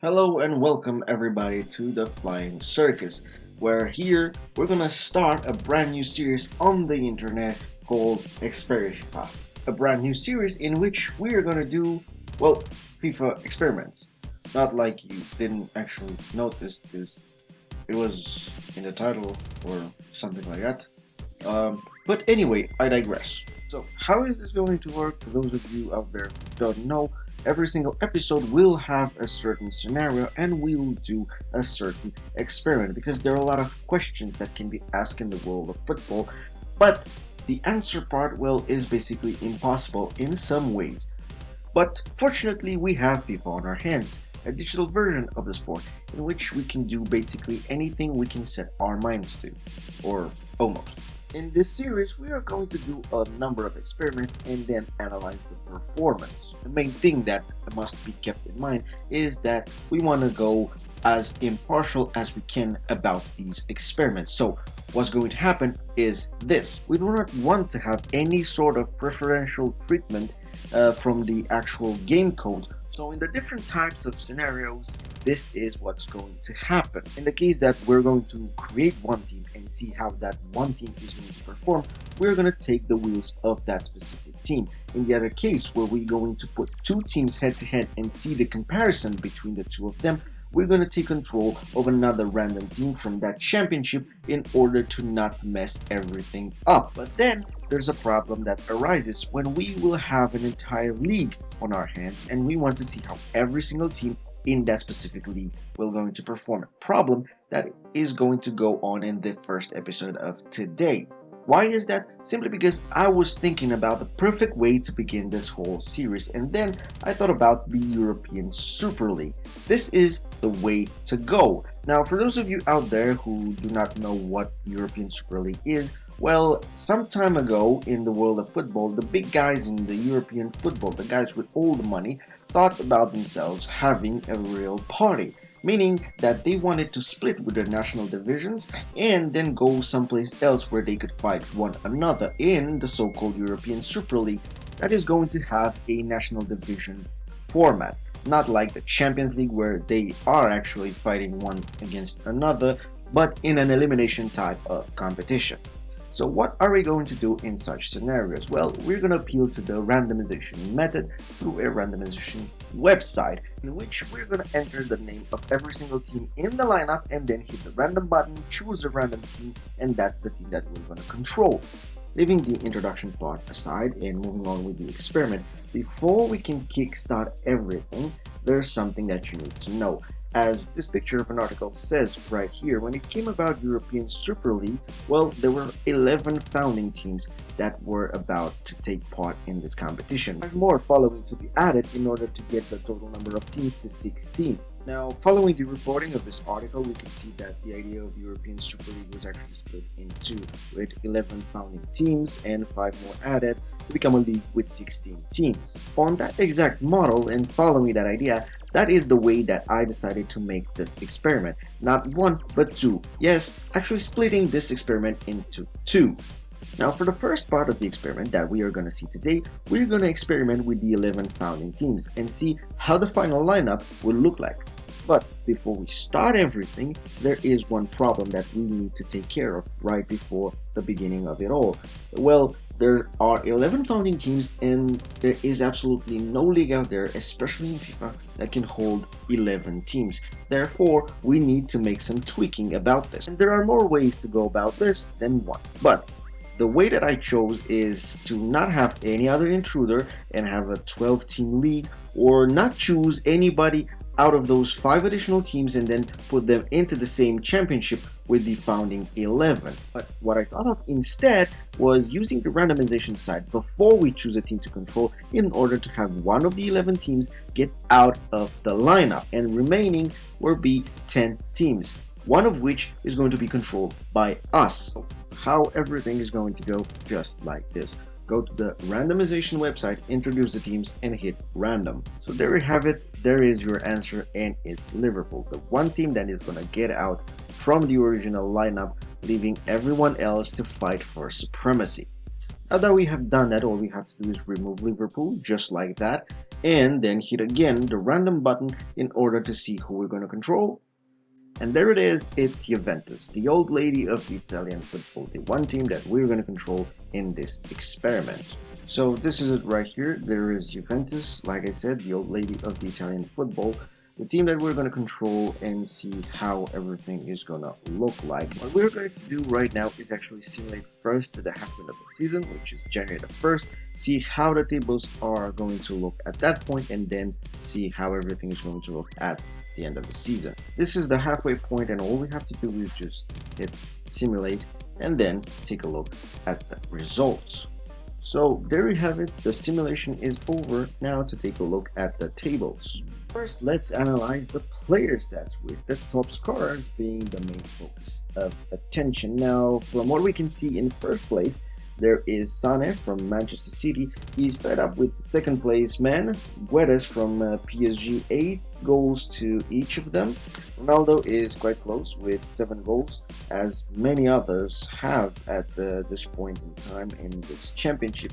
Hello and welcome everybody to the Flying Circus, where here we're gonna start a brand new series on the internet called EXPERIFIFA. A brand new series in which we are gonna do, well, FIFA experiments. Not like you didn't actually notice this, it was in the title or something like that. But anyway, I digress. So, how is this going to work? For those of you out there who don't know, every single episode will have a certain scenario and we'll do a certain experiment because there are a lot of questions that can be asked in the world of football, but the answer part, well, is basically impossible in some ways. But fortunately, we have FIFA on our hands, a digital version of the sport in which we can do basically anything we can set our minds to, or almost. In this series, we are going to do a number of experiments and then analyze the performance. The main thing that must be kept in mind is that we want to go as impartial as we can about these experiments. So what's going to happen is this. We do not want to have any sort of preferential treatment from the actual game code. So in the different types of scenarios, this is what's going to happen. In the case that we're going to create one team and see how that one team is going to perform, we're going to take the wheels of that specific team. In the other case, where we're going to put two teams head to head and see the comparison between the two of them, we're going to take control of another random team from that championship in order to not mess everything up. But then there's a problem that arises when we will have an entire league on our hands and we want to see how every single team in that specific league will going to perform. A problem that is going to go on in the first episode of today. Why is that? Simply because I was thinking about the perfect way to begin this whole series, and then I thought about the European Super League. This is the way to go. Now, for those of you out there who do not know what the European Super League is, well, some time ago in the world of football, the big guys in the European football, the guys with all the money, thought about themselves having a real party. Meaning that they wanted to split with their national divisions and then go someplace else where they could fight one another in the so-called European Super League that is going to have a national division format. Not like the Champions League where they are actually fighting one against another, but in an elimination type of competition. So what are we going to do in such scenarios? Well, we're going to appeal to the randomization method through a randomization website in which we're going to enter the name of every single team in the lineup and then hit the random button, choose a random team, and that's the team that we're going to control. Leaving the introduction part aside and moving on with the experiment, before we can kickstart everything, there's something that you need to know. As this picture of an article says right here, when it came about European Super League, well, there were 11 founding teams that were about to take part in this competition. There's more following to be added in order to get the total number of teams to 16. Now, following the reporting of this article, we can see that the idea of European Super League was actually split in two, with 11 founding teams and 5 more added to become a league with 16 teams. On that exact model and following that idea, that is the way that I decided to make this experiment. Not one, but two. Yes, actually splitting this experiment into two. Now, for the first part of the experiment that we are going to see today, we're going to experiment with the 11 founding teams and see how the final lineup will look like. But before we start everything, there is one problem that we need to take care of right before the beginning of it all. Well, there are 11 founding teams and there is absolutely no league out there, especially in FIFA, that can hold 11 teams. Therefore, we need to make some tweaking about this. And there are more ways to go about this than one. But the way that I chose is to not have any other intruder and have a 12-team league, or not choose anybody out of those 5 additional teams and then put them into the same championship with the founding 11. But what I thought of instead was using the randomization side before we choose a team to control in order to have one of the 11 teams get out of the lineup and remaining will be 10 teams, one of which is going to be controlled by us. So how everything is going to go just like this. Go to the randomization website, introduce the teams, and hit random. So there you have it. There is your answer, and it's Liverpool, the one team that is going to get out from the original lineup, leaving everyone else to fight for supremacy. Now that we have done that, all we have to do is remove Liverpool just like that, and then hit again the random button in order to see who we're going to control. And there it is, it's Juventus, the old lady of the Italian football, the one team that we're going to control in this experiment. So this is it right here. There is Juventus, like I said, the old lady of the Italian football, the team that we're going to control and see how everything is going to look like. What we're going to do right now is actually simulate first the half point of the season, which is January the 1st, see how the tables are going to look at that point, and then see how everything is going to look at the end of the season. This is the halfway point, and all we have to do is just hit simulate and then take a look at the results. So there you have it, the simulation is over. Now to take a look at the tables. First, let's analyze the player stats, with the top scorers being the main focus of attention. Now, from what we can see in first place, there is Sane from Manchester City. He's tied up with the second place man, Guedes from PSG, 8 goals to each of them. Ronaldo is quite close with 7 goals, as many others have at this point in time in this championship.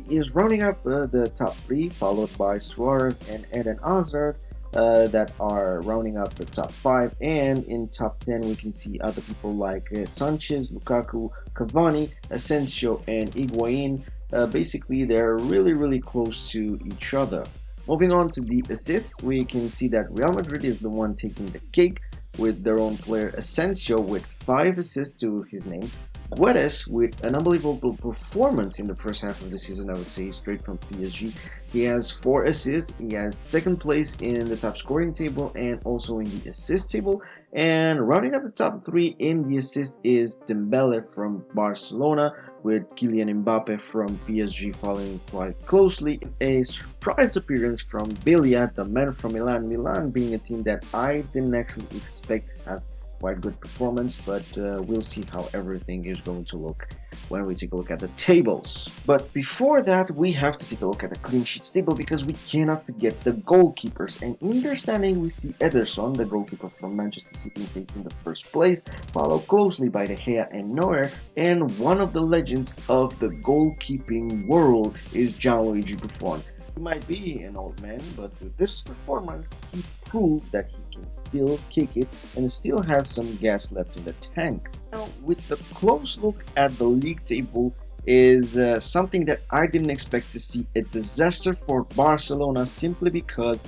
He is rounding up the top 3, followed by Suarez and Eden Hazard, that are rounding up the top 5, and in top 10 we can see other people like Sanchez, Lukaku, Cavani, Asensio, and Higuain. Basically, they're really close to each other. Moving on to the assists, we can see that Real Madrid is the one taking the cake, with their own player Asensio with 5 assists to his name. Guedes with an unbelievable performance in the first half of the season, I would say, straight from PSG. He has 4 assists, he has second place in the top scoring table and also in the assist table. And rounding up the top 3 in the assist is Dembele from Barcelona, with Kylian Mbappe from PSG following quite closely. A surprise appearance from Bilia, the man from Milan. Milan being a team that I didn't actually expect to have quite good performance, but we'll see how everything is going to look when we take a look at the tables. But before that, we have to take a look at the clean sheets table, because we cannot forget the goalkeepers. And in their standing, we see Ederson, the goalkeeper from Manchester City, taking the first place, followed closely by De Gea and Neuer. And one of the legends of the goalkeeping world is Gianluigi Buffon. He might be an old man, but with this performance, he proved that he can still kick it and still have some gas left in the tank. Now, with the close look at the league table is something that I didn't expect to see. A disaster for Barcelona, simply because,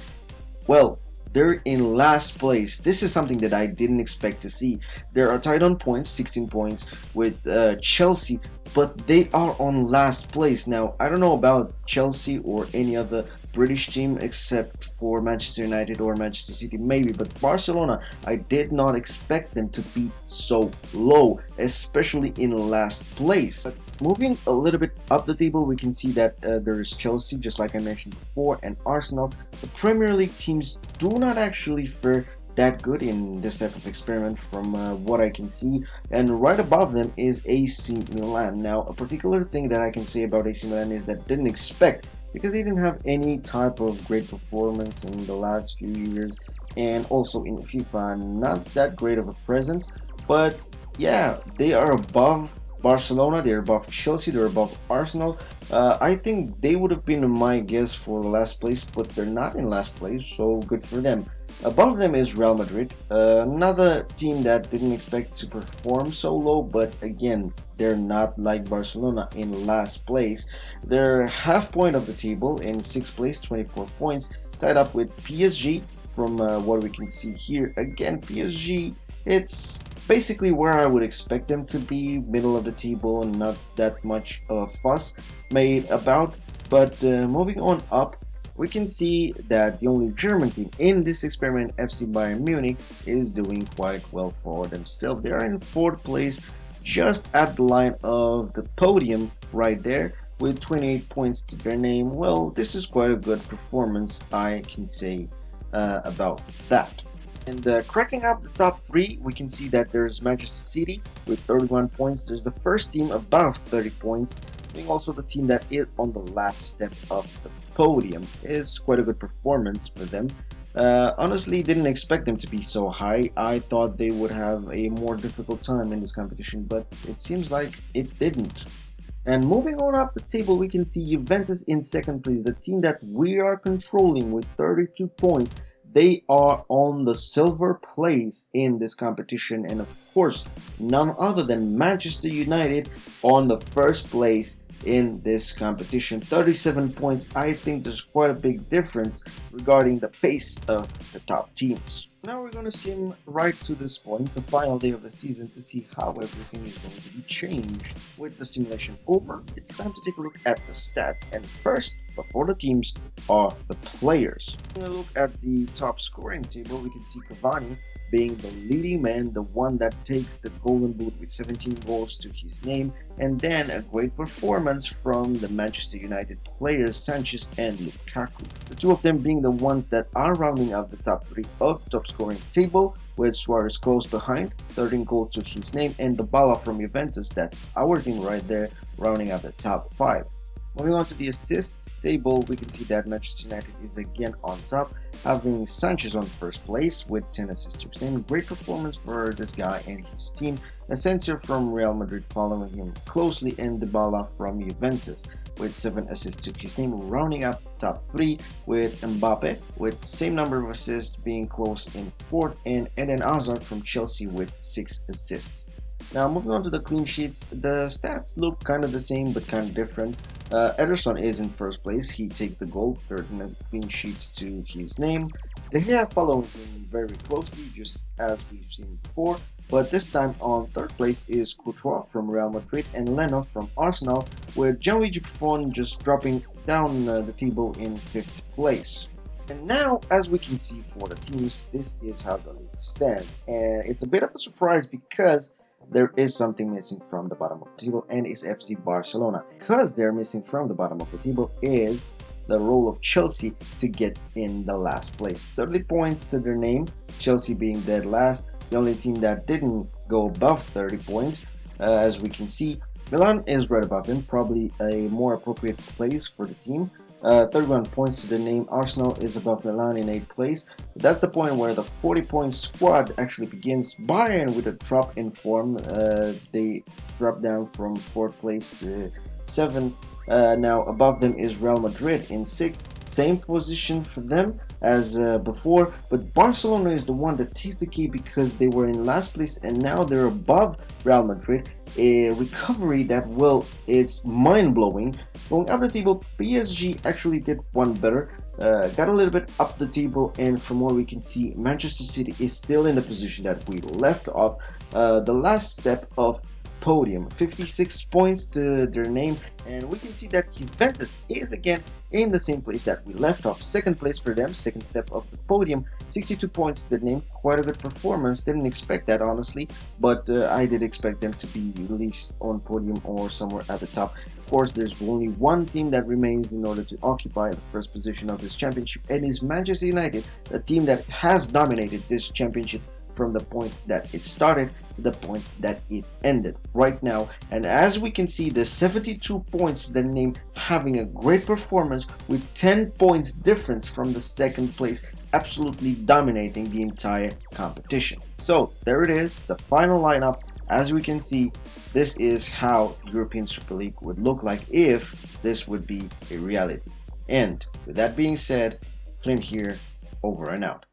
well, they're in last place. This is something that I didn't expect to see. They are tied on points, 16 points with Chelsea, but they are on last place. Now, I don't know about Chelsea or any other British team except for Manchester United or Manchester City maybe, but Barcelona, I did not expect them to be so low, especially in last place. But moving a little bit up the table, we can see that there is Chelsea, just like I mentioned before, and Arsenal. The Premier League teams do not actually fare that good in this type of experiment from what I can see, and right above them is AC Milan. Now, a particular thing that I can say about AC Milan is that I didn't expect, because they didn't have any type of great performance in the last few years, and also in FIFA not that great of a presence. But yeah, they are above Barcelona, they're above Chelsea, they're above Arsenal. I think they would have been my guess for last place, but they're not in last place, so good for them. Above them is Real Madrid, another team that didn't expect to perform so low, but again, they're not like Barcelona in last place. They're half point of the table in 6th place, 24 points, tied up with PSG. From what we can see here, again, PSG, it's basically where I would expect them to be, middle of the table, and not that much of a fuss made about. But moving on up, we can see that the only German team in this experiment, FC Bayern Munich, is doing quite well for themselves. They are in 4th place, just at the line of the podium right there, with 28 points to their name. Well, this is quite a good performance, I can say about that. And cracking up the top 3, we can see that there's Manchester City with 31 points. There's the first team above 30 points, being also the team that is on the last step of the podium. It's quite a good performance for them. Honestly, didn't expect them to be so high. I thought they would have a more difficult time in this competition, but it seems like it didn't. And moving on up the table, we can see Juventus in second place, the team that we are controlling with 32 points. They are on the silver place in this competition, and of course, none other than Manchester United on the first place in this competition. 37 points. I think there's quite a big difference regarding the pace of the top teams. Now we're going to sim right to this point, the final day of the season, to see how everything is going to be changed. With the simulation over, it's time to take a look at the stats. And first, before the teams, are the players. When we look at the top scoring table, we can see Cavani being the leading man, the one that takes the golden boot with 17 goals to his name, and then a great performance from the Manchester United players Sanchez and Lukaku. The two of them being the ones that are rounding out the top three of the top scoring table, with Suarez close behind, 13 goals to his name, and Dybala from Juventus, that's our team right there, rounding out the top 5. Moving on to the assists table, we can see that Manchester United is again on top, having Sanchez on first place with 10 assists to his name. Great performance for this guy and his team. Asensio from Real Madrid following him closely, and Dybala from Juventus with 7 assists to his name, rounding up the top 3 with Mbappe with same number of assists being close in 4th, and Eden Hazard from Chelsea with 6 assists. Now moving on to the clean sheets, the stats look kind of the same but kind of different. Ederson is in first place, he takes the goal, 13 clean sheets to his name. De Gea following him very closely, just as we've seen before, but this time on third place is Courtois from Real Madrid and Leno from Arsenal, with Gianluigi Buffon just dropping down the table in 5th place. And now, as we can see for the teams, this is how the league stands, and it's a bit of a surprise because there is something missing from the bottom of the table, and it's FC Barcelona. Because they're missing from the bottom of the table is the role of Chelsea to get in the last place. 30 points to their name, Chelsea being dead last, the only team that didn't go above 30 points. As we can see, Milan is right above them, probably a more appropriate place for the team. 31 points to the name. Arsenal is above Milan in 8th place. That's the point where the 40-point squad actually begins. Bayern with a drop in form. They drop down from 4th place to 7th. Now above them is Real Madrid in 6th. Same position for them as before, but Barcelona is the one that takes the key because they were in last place and now they're above Real Madrid. A recovery that, well, is mind-blowing. Going up the table, PSG actually did one better, got a little bit up the table, and from what we can see, Manchester City is still in the position that we left off. The last step of podium, 56 points to their name, and we can see that Juventus is again in the same place that we left off. 2nd place for them, 2nd step of the podium, 62 points to their name. Quite a good performance. Didn't expect that, honestly, but I did expect them to be released on podium or somewhere at the top. Of course, there's only one team that remains in order to occupy the first position of this championship, and is Manchester United, the team that has dominated this championship from the point that it started to the point that it ended right now. And as we can see, the 72 points, the name having a great performance with 10 points difference from the 2nd place, absolutely dominating the entire competition. So there it is, the final lineup. As we can see, this is how European Super League would look like if this would be a reality. And with that being said, Flynn here, over and out.